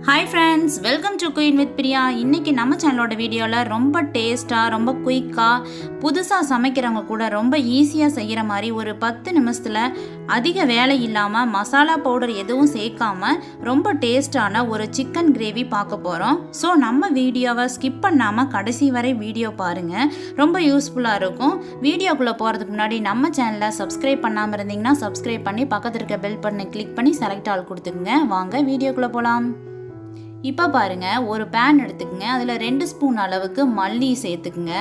Hi friends, welcome to Queen with Priya. இன்னைக்கு நம்ம சேனலோட வீடியோல ரொம்ப டேஸ்டா, ரொம்ப குயிக்கா, புதுசா சமைக்கிறவங்க கூட ரொம்ப ஈஸியா செய்யற மாதிரி ஒரு 10 நிமிஷத்துல அதிக வேலை இல்லாம மசாலா பவுடர் எதுவும் சேர்க்காம ரொம்ப டேஸ்டான ஒரு சிக்கன் கிரேவி பார்க்க போறோம். ஸோ நம்ம வீடியோவை ஸ்கிப் பண்ணாம கடைசி வரை வீடியோ பாருங்க. ரொம்ப யூஸ்ஃபுல்லா இருக்கும். வீடியோக்குள்ள போறதுக்கு முன்னாடி நம்ம சேனலை சப்ஸ்கிரைப் பண்ணாம இருந்தீங்கன்னா சப்ஸ்கிரைப் பண்ணி பக்கத்துல இருக்க பெல் பட்டனை கிளிக் பண்ணி செலக்ட் ஆல் கொடுத்துக்குங்க. வாங்க வீடியோக்குள்ள போலாம். இப்போ பாருங்க, ஒரு பேன் எடுத்துக்கங்க. அதில் 2 ஸ்பூன் அளவுக்கு மல்லி சேர்த்துக்குங்க,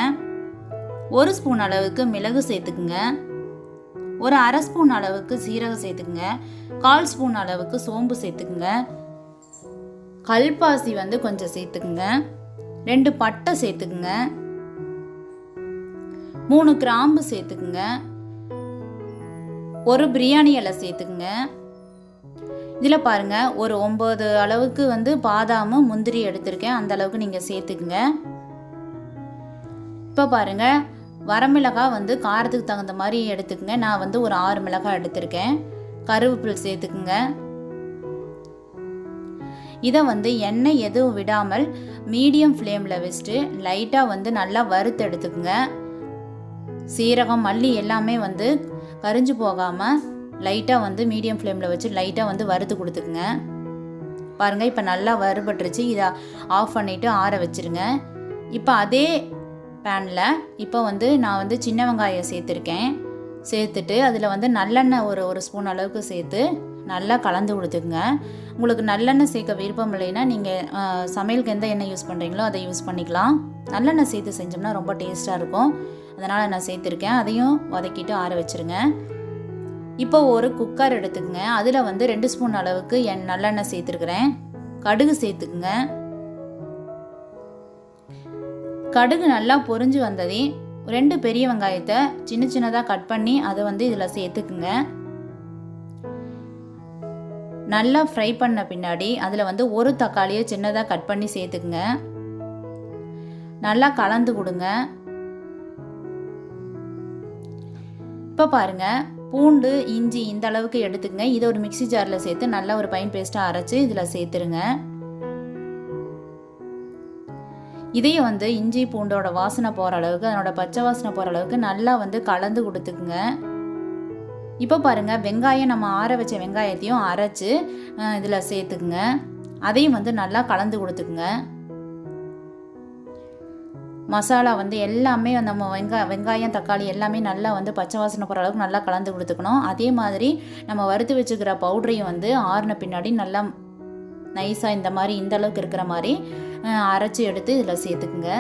1 ஸ்பூன் அளவுக்கு மிளகு சேர்த்துக்குங்க, ஒரு அரை ஸ்பூன் அளவுக்கு சீரகம் சேர்த்துக்குங்க, 1/4 ஸ்பூன் அளவுக்கு சோம்பு சேர்த்துக்குங்க, கல்பாசி கொஞ்சம் சேர்த்துக்குங்க, 2 பட்டை சேர்த்துக்குங்க, 3 கிராம்பு சேர்த்துக்குங்க, ஒரு பிரியாணி இலை சேர்த்துக்குங்க. இதில் பாருங்கள், ஒரு 9 அளவுக்கு பாதாமும் முந்திரி எடுத்திருக்கேன். அந்த அளவுக்கு நீங்கள் சேர்த்துக்குங்க. இப்போ பாருங்கள், வரமிளகாய் காரத்துக்கு தகுந்த மாதிரி எடுத்துக்கங்க. நான் ஒரு 6 மிளகாய் எடுத்திருக்கேன். கருவேப்பிலை சேர்த்துக்குங்க. இதை எண்ணெய் எதுவும் விடாமல் மீடியம் ஃப்ளேமில் வச்சுட்டு லைட்டாக நல்லா வறுத்து எடுத்துக்குங்க. சீரகம் மல்லி எல்லாமே கரிஞ்சு போகாமல் லைட்டாக மீடியம் ஃப்ளேமில் வச்சு லைட்டாக வறுத்து கொடுத்துக்குங்க. பாருங்கள், இப்போ நல்லா வறுபட்டுருச்சு. இதை ஆஃப் பண்ணிவிட்டு ஆற வச்சுருங்க. இப்போ அதே பேனில் இப்போ நான் சின்ன வெங்காயம் சேர்த்துருக்கேன். சேர்த்துட்டு அதில் நல்லெண்ணெய் ஒரு ஸ்பூன் அளவுக்கு சேர்த்து நல்லா கலந்து கொடுத்துக்குங்க. உங்களுக்கு நல்லெண்ணெய் சேர்க்க விருப்பம் இல்லைன்னா நீங்கள் சமையலுக்கு எந்த எண்ணெய் யூஸ் பண்ணுறீங்களோ அதை யூஸ் பண்ணிக்கலாம். நல்லெண்ணெய் சேர்த்து செஞ்சோம்னா ரொம்ப டேஸ்ட்டாக இருக்கும். அதனால் நான் சேர்த்துருக்கேன். அதையும் வதக்கிட்டு ஆற வச்சுருங்க. இப்போ ஒரு குக்கர் எடுத்துக்கங்க. அதில் 2 ஸ்பூன் அளவுக்கு நல்லெண்ணெய் சேர்த்துருக்குறேன். கடுகு சேர்த்துக்குங்க. கடுகு நல்லா பொரிஞ்சு வந்ததே 2 பெரிய வெங்காயத்தை சின்ன சின்னதாக கட் பண்ணி அதை இதில் சேர்த்துக்குங்க. நல்லா ஃப்ரை பண்ண பின்னாடி அதில் ஒரு தக்காளியை சின்னதாக கட் பண்ணி சேர்த்துக்குங்க. நல்லா கலந்து கொடுங்க. இப்போ பாருங்கள், பூண்டு இஞ்சி இந்த அளவுக்கு எடுத்துக்கங்க. இதை ஒரு மிக்சி ஜாரில் சேர்த்து நல்லா ஒரு பைன் பேஸ்ட்டாக அரைச்சி இதில் சேர்த்துருங்க. இதையும் இஞ்சி பூண்டோட வாசனை போகிற அளவுக்கு, அதனோட பச்சை வாசனை போகிற அளவுக்கு நல்லா கலந்து கொடுத்துக்குங்க. இப்போ பாருங்கள், வெங்காயம் நம்ம ஆற வச்ச வெங்காயத்தையும் அரைச்சி இதில் சேர்த்துக்குங்க. அதையும் நல்லா கலந்து கொடுத்துக்குங்க. மசாலா எல்லாமே நம்ம வெங்காயம் தக்காளி எல்லாமே நல்லா பச்சை வாசனை போகிற அளவுக்கு நல்லா கலந்து கொடுத்துக்கணும். அதே மாதிரி நம்ம வறுத்து வச்சுக்கிற பவுடரையும் ஆறின பின்னாடி நல்லா நைஸாக இந்த அளவுக்கு இருக்கிற மாதிரி அரைச்சி எடுத்து இதில் சேர்த்துக்குங்க.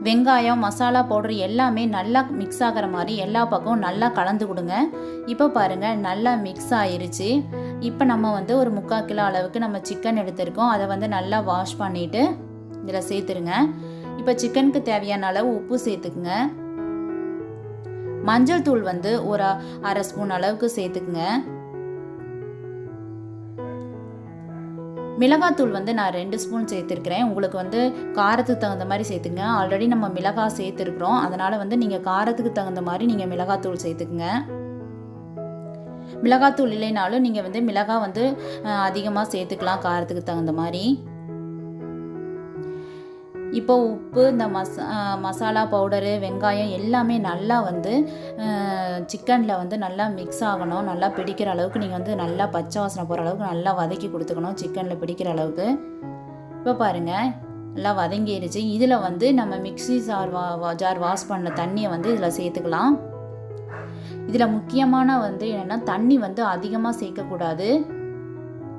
வெங்காயம் மசாலா பவுடர் எல்லாமே நல்லா மிக்ஸ் ஆகிற மாதிரி எல்லா பக்கமும் நல்லா கலந்து கொடுங்க. இப்போ பாருங்கள், நல்லா மிக்ஸ் ஆயிருச்சு. இப்போ நம்ம ஒரு 3/4 கிலோ அளவுக்கு நம்ம சிக்கன் எடுத்திருக்கோம். அதை நல்லா வாஷ் பண்ணிவிட்டு இதில் சேர்த்துருங்க. இப்போ சிக்கனுக்கு தேவையான அளவு உப்பு சேர்த்துக்குங்க. மஞ்சள் தூள் ஒரு அரை ஸ்பூன் அளவுக்கு சேர்த்துக்குங்க. மிளகாத்தூள் நான் 2 ஸ்பூன் சேர்த்துருக்கிறேன். உங்களுக்கு காரத்துக்கு தகுந்த மாதிரி சேர்த்துங்க. ஆல்ரெடி நம்ம மிளகாய் சேர்த்துருக்குறோம். அதனால் நீங்கள் காரத்துக்கு தகுந்த மாதிரி நீங்கள் மிளகாத்தூள் சேர்த்துக்குங்க. மிளகாத்தூள் இல்லைனாலும் நீங்கள் மிளகாய் அதிகமாக சேர்த்துக்கலாம் காரத்துக்கு தகுந்த மாதிரி. இப்போ உப்பு, இந்த மசாலா பவுடரு, வெங்காயம் எல்லாமே நல்லா சிக்கனில் நல்லா மிக்ஸ் ஆகணும். நல்லா பிடிக்கிற அளவுக்கு நீங்கள் நல்லா பச்சை வாசனை போகிற அளவுக்கு நல்லா வதக்கி கொடுத்துக்கணும், சிக்கனில் பிடிக்கிற அளவுக்கு. இப்போ பாருங்கள், நல்லா வதங்கிடுச்சு. இதில் நம்ம மிக்ஸி ஜார் வாஷ் பண்ண தண்ணியை இதில் சேர்த்துக்கலாம். இதில் முக்கியமான என்னென்னா தண்ணி அதிகமாக சேர்க்கக்கூடாது.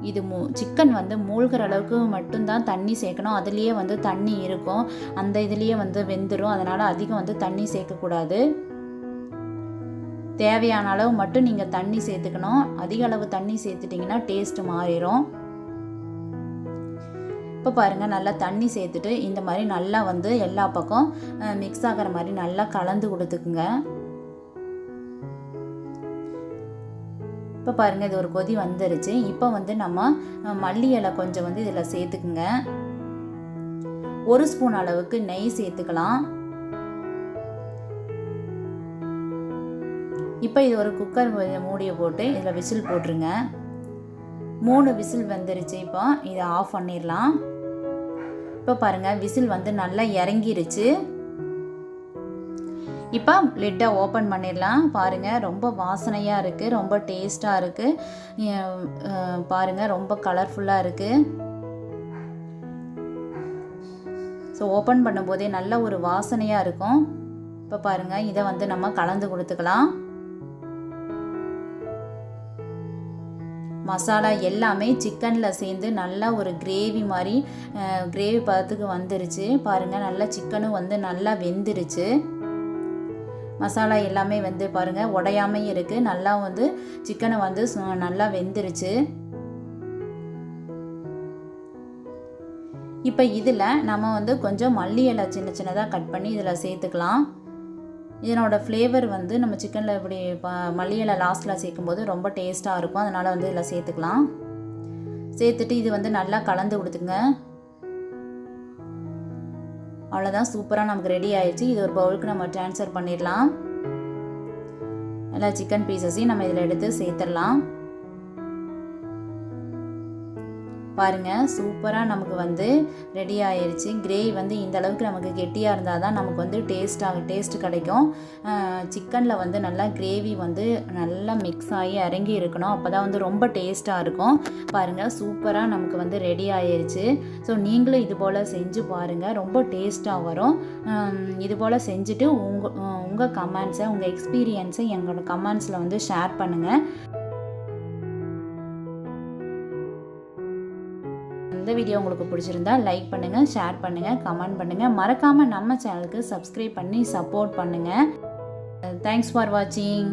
இது சிக்கன் மூழ்கிற அளவுக்கு மட்டும்தான் தண்ணி சேர்க்கணும். அதுலேயே தண்ணி இருக்கும். அந்த இதுலேயே வெந்துடும். அதனால் அதிகம் தண்ணி சேர்க்கக்கூடாது. தேவையான அளவு மட்டும் நீங்கள் தண்ணி சேர்த்துக்கணும். அதிக அளவு தண்ணி சேர்த்துட்டிங்கன்னா டேஸ்ட்டு மாறிடும். இப்போ பாருங்கள், நல்லா தண்ணி சேர்த்துட்டு இந்த மாதிரி நல்லா எல்லா பக்கம் மிக்ஸ் ஆகிற மாதிரி நல்லா கலந்து கொடுத்துக்குங்க. இப்போ பாருங்கள், இது ஒரு கொதி வந்துருச்சு. இப்போ நம்ம மல்லி இலை கொஞ்சம் இதில் சேர்த்துக்குங்க. 1 ஸ்பூன் அளவுக்கு நெய் சேர்த்துக்கலாம். இப்போ இது ஒரு குக்கர் மூடியை போட்டு இதில் விசில் போட்டுருங்க. 3 விசில் வந்துருச்சு. இப்போ இதை ஆஃப் பண்ணிடலாம். இப்போ பாருங்கள் விசில் வந்து நல்லா இறங்கிருச்சு. இப்போ லிட்டை ஓப்பன் பண்ணிடலாம். பாருங்கள் ரொம்ப வாசனையாக இருக்குது, ரொம்ப டேஸ்ட்டாக இருக்குது. பாருங்கள் ரொம்ப கலர்ஃபுல்லாக இருக்குது. ஸோ ஓப்பன் பண்ணும்போதே நல்ல ஒரு வாசனையாக இருக்கும். இப்போ பாருங்கள் இதை வந்து நம்ம கலந்து கொடுத்துக்கலாம். மசாலா எல்லாமே சிக்கனில் சேர்ந்து நல்லா ஒரு கிரேவி மாதிரி கிரேவி பதத்துக்கு வந்துருச்சு. பாருங்கள் நல்லா சிக்கனும் வந்து நல்லா வெந்துருச்சு. மசாலா எல்லாமே வந்து பாருங்கள் உடையாமே இருக்குது. நல்லா வந்து சிக்கனை வந்து நல்லா வெந்துருச்சு. இப்போ இதில் நம்ம வந்து கொஞ்சம் மல்லி இலை சின்ன சின்னதாக கட் பண்ணி இதில் சேர்த்துக்கலாம். இதனோட ஃப்ளேவர் வந்து நம்ம சிக்கனில் இப்படி மல்லி இலை லாஸ்ட்டில் சேர்க்கும்போது ரொம்ப டேஸ்ட்டாக இருக்கும். அதனால் வந்து இதில் சேர்த்துக்கலாம். சேர்த்துட்டு இது வந்து நல்லா கலந்து கொடுத்துங்க. அவ்வளோதான், சூப்பராக நமக்கு ரெடி ஆயிடுச்சு. இது ஒரு பவுலுக்கு நம்ம ட்ரான்ஸ்ஃபர் பண்ணிடலாம். எல்லா சிக்கன் பீசஸையும் நம்ம இதில் எடுத்து சேர்த்துடலாம். பாருங்கள் சூப்பராக நமக்கு வந்து ரெடி ஆயிடுச்சு. கிரேவி வந்து இந்த அளவுக்கு நமக்கு கெட்டியாக இருந்தால் தான் நமக்கு வந்து டேஸ்ட்டு கிடைக்கும். சிக்கனில் வந்து நல்லா கிரேவி வந்து நல்லா மிக்ஸ் ஆகி இறங்கி இருக்கணும். அப்போ தான் வந்து ரொம்ப டேஸ்ட்டாக இருக்கும். பாருங்கள் சூப்பராக நமக்கு வந்து ரெடி ஆயிடுச்சு. ஸோ நீங்களும் இது போல் செஞ்சு பாருங்கள், ரொம்ப டேஸ்ட்டாக வரும். இது போல் செஞ்சுட்டு உங்கள் கமெண்ட்ஸை, உங்கள் எக்ஸ்பீரியன்ஸை எங்களோட கமெண்ட்ஸில் வந்து ஷேர் பண்ணுங்கள். இந்த வீடியோ உங்களுக்கு பிடிச்சிருந்தா லைக் பண்ணுங்கள், ஷேர் பண்ணுங்கள், கமெண்ட் பண்ணுங்கள். மறக்காமல் நம்ம சேனலுக்கு சப்ஸ்கிரைப் பண்ணி சப்போர்ட் பண்ணுங்கள். தேங்க்ஸ் ஃபார் வாட்சிங்.